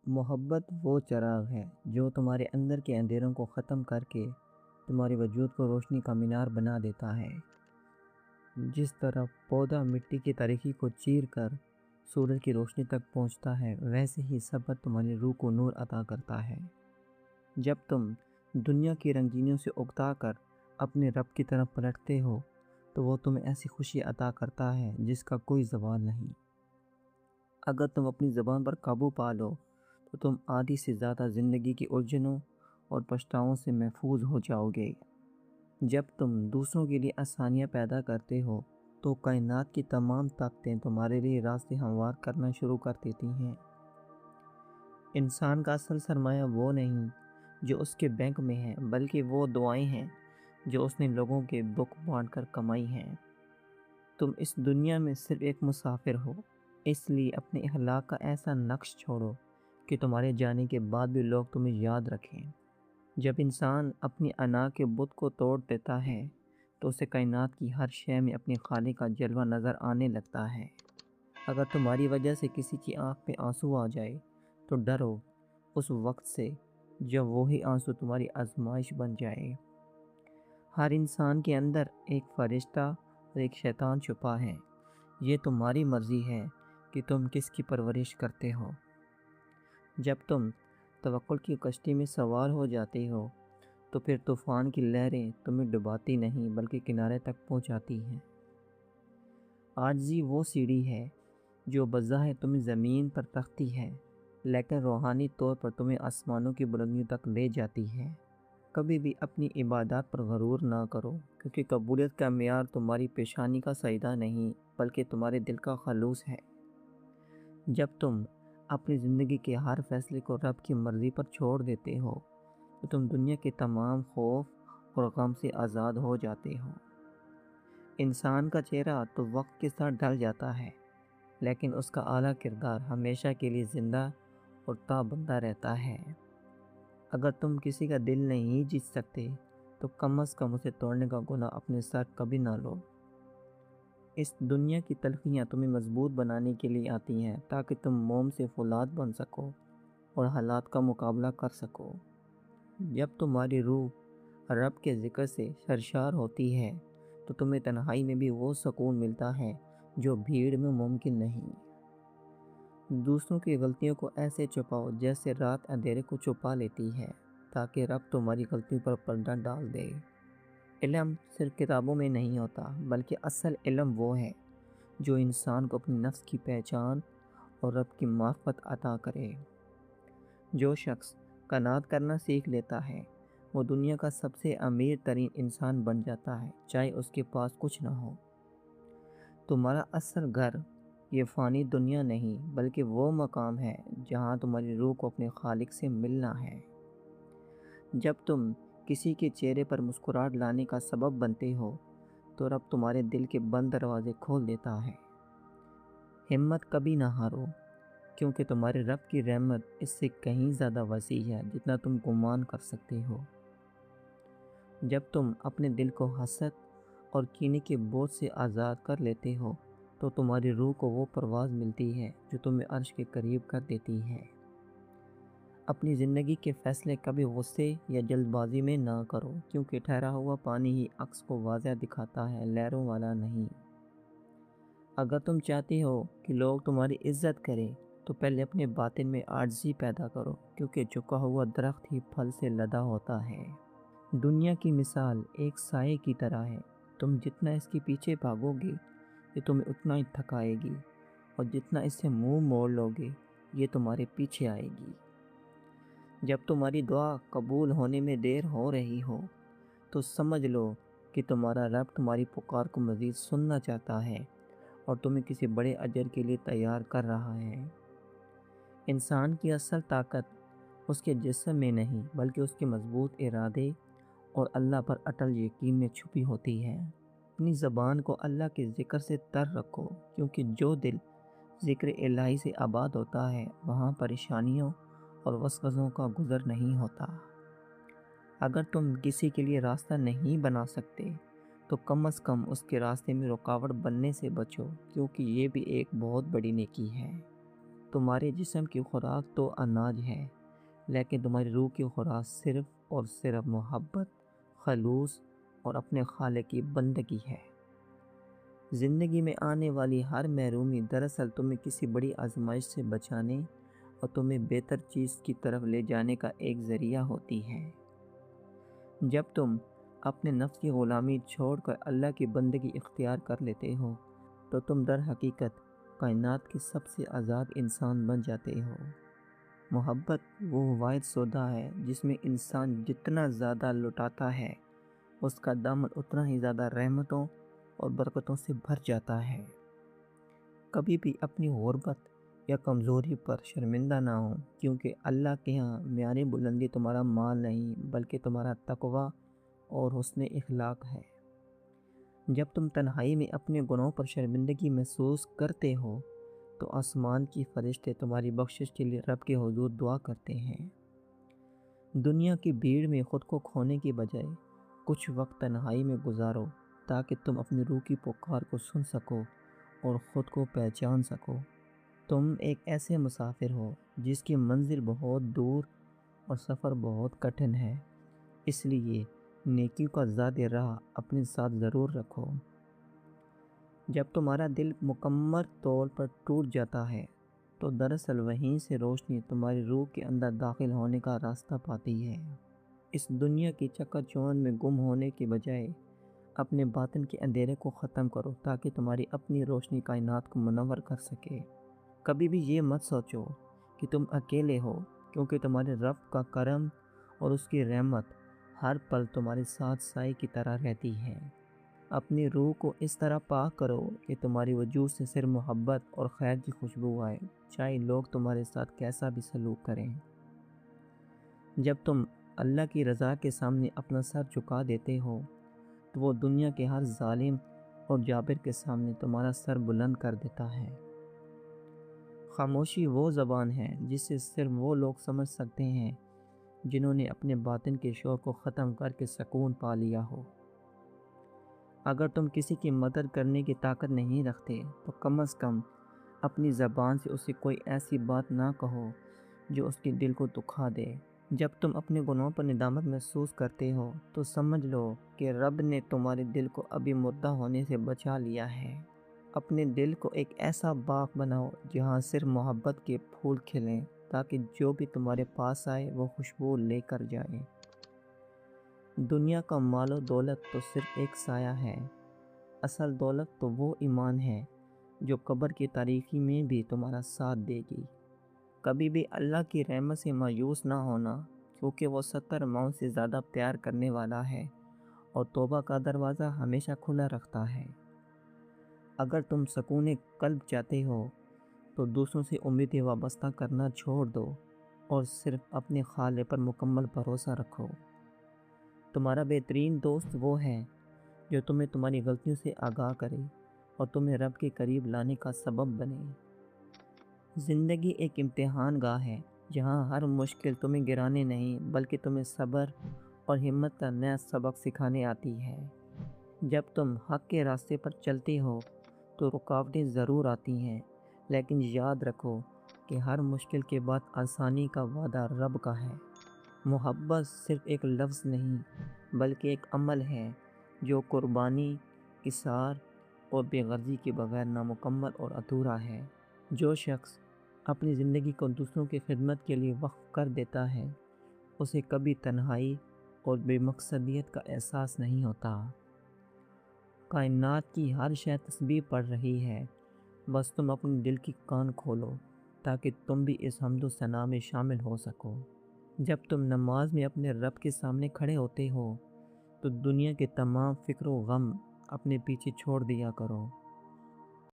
محبت وہ چراغ ہے جو تمہارے اندر کے اندھیروں کو ختم کر کے تمہارے وجود کو روشنی کا مینار بنا دیتا ہے۔ جس طرح پودا مٹی کی تاریکی کو چیر کر سورج کی روشنی تک پہنچتا ہے، ویسے ہی صبر تمہاری روح کو نور عطا کرتا ہے۔ جب تم دنیا کی رنگینیوں سے اکتا کر اپنے رب کی طرف پلٹتے ہو تو وہ تمہیں ایسی خوشی عطا کرتا ہے جس کا کوئی زوال نہیں۔ اگر تم اپنی زبان پر قابو پا لو تو تم آدھی سے زیادہ زندگی کی الجھنوں اور پچھتاؤں سے محفوظ ہو جاؤ گے۔ جب تم دوسروں کے لیے آسانیاں پیدا کرتے ہو تو کائنات کی تمام طاقتیں تمہارے لیے راستے ہموار کرنا شروع کر دیتی ہیں۔ انسان کا اصل سرمایہ وہ نہیں جو اس کے بینک میں ہے، بلکہ وہ دعائیں ہیں جو اس نے لوگوں کے دکھ بانٹ کر کمائی ہیں۔ تم اس دنیا میں صرف ایک مسافر ہو، اس لیے اپنے اخلاق کا ایسا نقش چھوڑو کہ تمہارے جانے کے بعد بھی لوگ تمہیں یاد رکھیں۔ جب انسان اپنی انا کے بت کو توڑ دیتا ہے تو اسے کائنات کی ہر شے میں اپنے خالق کا جلوہ نظر آنے لگتا ہے۔ اگر تمہاری وجہ سے کسی کی آنکھ پہ آنسو آ جائے تو ڈرو اس وقت سے جب وہی آنسو تمہاری آزمائش بن جائے۔ ہر انسان کے اندر ایک فرشتہ اور ایک شیطان چھپا ہے۔ یہ تمہاری مرضی ہے کہ تم کس کی پرورش کرتے ہو۔ جب تم توکل کی کشتی میں سوار ہو جاتے ہو تو پھر طوفان کی لہریں تمہیں ڈباتی نہیں بلکہ کنارے تک پہنچاتی ہیں۔ عاجزی وہ سیڑھی ہے جو بظاہر تمہیں زمین پر رکھتی ہے لیکن روحانی طور پر تمہیں آسمانوں کی بلندیوں تک لے جاتی ہے۔ کبھی بھی اپنی عبادات پر غرور نہ کرو، کیونکہ قبولیت کا معیار تمہاری پیشانی کا سجدہ نہیں بلکہ تمہارے دل کا خلوص ہے۔ جب تم اپنی زندگی کے ہر فیصلے کو رب کی مرضی پر چھوڑ دیتے ہو تو تم دنیا کے تمام خوف اور غم سے آزاد ہو جاتے ہو۔ انسان کا چہرہ تو وقت کے ساتھ ڈھل جاتا ہے لیکن اس کا اعلیٰ کردار ہمیشہ کے لیے زندہ اور تابندہ رہتا ہے۔ اگر تم کسی کا دل نہیں جیت سکتے تو کم از کم اسے توڑنے کا گناہ اپنے سر کبھی نہ لو۔ اس دنیا کی تلخیاں تمہیں مضبوط بنانے کے لیے آتی ہیں تاکہ تم موم سے فولاد بن سکو اور حالات کا مقابلہ کر سکو۔ جب تمہاری روح رب کے ذکر سے سرشار ہوتی ہے تو تمہیں تنہائی میں بھی وہ سکون ملتا ہے جو بھیڑ میں ممکن نہیں۔ دوسروں کی غلطیوں کو ایسے چھپاؤ جیسے رات اندھیرے کو چھپا لیتی ہے تاکہ رب تمہاری غلطیوں پر پردہ ڈال دے۔ علم صرف کتابوں میں نہیں ہوتا بلکہ اصل علم وہ ہے جو انسان کو اپنی نفس کی پہچان اور رب کی معرفت عطا کرے۔ جو شخص قناعت کرنا سیکھ لیتا ہے وہ دنیا کا سب سے امیر ترین انسان بن جاتا ہے، چاہے اس کے پاس کچھ نہ ہو۔ تمہارا اصل گھر یہ فانی دنیا نہیں بلکہ وہ مقام ہے جہاں تمہاری روح کو اپنے خالق سے ملنا ہے۔ جب تم کسی کے چہرے پر مسکراہٹ لانے کا سبب بنتے ہو تو رب تمہارے دل کے بند دروازے کھول دیتا ہے۔ ہمت کبھی نہ ہارو، کیونکہ تمہارے رب کی رحمت اس سے کہیں زیادہ وسیع ہے جتنا تم گمان کر سکتے ہو۔ جب تم اپنے دل کو حسد اور کینے کے بوجھ سے آزاد کر لیتے ہو تو تمہاری روح کو وہ پرواز ملتی ہے جو تمہیں عرش کے قریب کر دیتی ہے۔ اپنی زندگی کے فیصلے کبھی غصے یا جلد بازی میں نہ کرو، کیونکہ ٹھہرا ہوا پانی ہی عکس کو واضح دکھاتا ہے، لہروں والا نہیں۔ اگر تم چاہتے ہو کہ لوگ تمہاری عزت کریں تو پہلے اپنے باطن میں عاجزی پیدا کرو، کیونکہ جھکا ہوا درخت ہی پھل سے لدا ہوتا ہے۔ دنیا کی مثال ایک سائے کی طرح ہے، تم جتنا اس کے پیچھے بھاگو گے یہ تمہیں اتنا ہی تھکائے گی، اور جتنا اس سے منہ موڑ لو گے یہ تمہارے پیچھے آئے گی۔ جب تمہاری دعا قبول ہونے میں دیر ہو رہی ہو تو سمجھ لو کہ تمہارا رب تمہاری پکار کو مزید سننا چاہتا ہے اور تمہیں کسی بڑے اجر کے لیے تیار کر رہا ہے۔ انسان کی اصل طاقت اس کے جسم میں نہیں بلکہ اس کے مضبوط ارادے اور اللہ پر اٹل یقین میں چھپی ہوتی ہے۔ اپنی زبان کو اللہ کے ذکر سے تر رکھو، کیونکہ جو دل ذکر الہی سے آباد ہوتا ہے وہاں پریشانیوں اور وسوسوں کا گزر نہیں ہوتا۔ اگر تم کسی کے لیے راستہ نہیں بنا سکتے تو کم از کم اس کے راستے میں رکاوٹ بننے سے بچو، کیونکہ یہ بھی ایک بہت بڑی نیکی ہے۔ تمہارے جسم کی خوراک تو اناج ہے، لیکن تمہاری روح کی خوراک صرف اور صرف محبت، خلوص اور اپنے خالق کی بندگی ہے۔ زندگی میں آنے والی ہر محرومی دراصل تمہیں کسی بڑی آزمائش سے بچانے اور تمہیں بہتر چیز کی طرف لے جانے کا ایک ذریعہ ہوتی ہے۔ جب تم اپنے نفس کی غلامی چھوڑ کر اللہ کی بندگی اختیار کر لیتے ہو تو تم در حقیقت کائنات کے سب سے آزاد انسان بن جاتے ہو۔ محبت وہ واحد سودا ہے جس میں انسان جتنا زیادہ لٹاتا ہے اس کا دامن اتنا ہی زیادہ رحمتوں اور برکتوں سے بھر جاتا ہے۔ کبھی بھی اپنی غربت یا کمزوری پر شرمندہ نہ ہو، کیونکہ اللہ کے ہاں معیار بلندی تمہارا مال نہیں بلکہ تمہارا تقوی اور حسن اخلاق ہے۔ جب تم تنہائی میں اپنے گناہوں پر شرمندگی محسوس کرتے ہو تو آسمان کی فرشتے تمہاری بخشش کے لیے رب کے حضور دعا کرتے ہیں۔ دنیا کی بھیڑ میں خود کو کھونے کی بجائے کچھ وقت تنہائی میں گزارو تاکہ تم اپنی روح کی پکار کو سن سکو اور خود کو پہچان سکو۔ تم ایک ایسے مسافر ہو جس کی منزل بہت دور اور سفر بہت کٹھن ہے، اس لیے نیکیوں کا زاد راہ اپنے ساتھ ضرور رکھو۔ جب تمہارا دل مکمل طور پر ٹوٹ جاتا ہے تو دراصل وہیں سے روشنی تمہاری روح کے اندر داخل ہونے کا راستہ پاتی ہے۔ اس دنیا کی چکا چوند میں گم ہونے کے بجائے اپنے باطن کے اندھیرے کو ختم کرو تاکہ تمہاری اپنی روشنی کائنات کو منور کر سکے۔ کبھی بھی یہ مت سوچو کہ تم اکیلے ہو، کیونکہ تمہارے رب کا کرم اور اس کی رحمت ہر پل تمہارے ساتھ سائے کی طرح رہتی ہے۔ اپنی روح کو اس طرح پاک کرو کہ تمہاری وجود سے صرف محبت اور خیر کی خوشبو آئے، چاہے لوگ تمہارے ساتھ کیسا بھی سلوک کریں۔ جب تم اللہ کی رضا کے سامنے اپنا سر جھکا دیتے ہو تو وہ دنیا کے ہر ظالم اور جابر کے سامنے تمہارا سر بلند کر دیتا ہے۔ خاموشی وہ زبان ہے جسے صرف وہ لوگ سمجھ سکتے ہیں جنہوں نے اپنے باطن کے شور کو ختم کر کے سکون پا لیا ہو۔ اگر تم کسی کی مدد کرنے کی طاقت نہیں رکھتے تو کم از کم اپنی زبان سے اسے کوئی ایسی بات نہ کہو جو اس کے دل کو دکھا دے۔ جب تم اپنے گناہوں پر ندامت محسوس کرتے ہو تو سمجھ لو کہ رب نے تمہارے دل کو ابھی مردہ ہونے سے بچا لیا ہے۔ اپنے دل کو ایک ایسا باغ بناؤ جہاں صرف محبت کے پھول کھلیں تاکہ جو بھی تمہارے پاس آئے وہ خوشبو لے کر جائے۔ دنیا کا مال و دولت تو صرف ایک سایہ ہے، اصل دولت تو وہ ایمان ہے جو قبر کی تاریکی میں بھی تمہارا ساتھ دے گی۔ کبھی بھی اللہ کی رحمت سے مایوس نہ ہونا، کیونکہ وہ 70 ماؤں سے زیادہ پیار کرنے والا ہے اور توبہ کا دروازہ ہمیشہ کھلا رکھتا ہے۔ اگر تم سکون قلب چاہتے ہو تو دوسروں سے امیدیں وابستہ کرنا چھوڑ دو اور صرف اپنے خالق پر مکمل بھروسہ رکھو۔ تمہارا بہترین دوست وہ ہے جو تمہیں تمہاری غلطیوں سے آگاہ کرے اور تمہیں رب کے قریب لانے کا سبب بنے۔ زندگی ایک امتحان گاہ ہے جہاں ہر مشکل تمہیں گرانے نہیں بلکہ تمہیں صبر اور ہمت کا نیا سبق سکھانے آتی ہے۔ جب تم حق کے راستے پر چلتے ہو تو رکاوٹیں ضرور آتی ہیں، لیکن یاد رکھو کہ ہر مشکل کے بعد آسانی کا وعدہ رب کا ہے۔ محبت صرف ایک لفظ نہیں بلکہ ایک عمل ہے جو قربانی، اصرار اور بے غرضی کے بغیر نامکمل اور ادھورا ہے۔ جو شخص اپنی زندگی کو دوسروں کی خدمت کے لیے وقف کر دیتا ہے اسے کبھی تنہائی اور بے مقصدیت کا احساس نہیں ہوتا۔ کائنات کی ہر شے تسبیح پڑھ رہی ہے، بس تم اپنے دل کی کان کھولو تاکہ تم بھی اس حمد و ثنا میں شامل ہو سکو۔ جب تم نماز میں اپنے رب کے سامنے کھڑے ہوتے ہو تو دنیا کے تمام فکر و غم اپنے پیچھے چھوڑ دیا کرو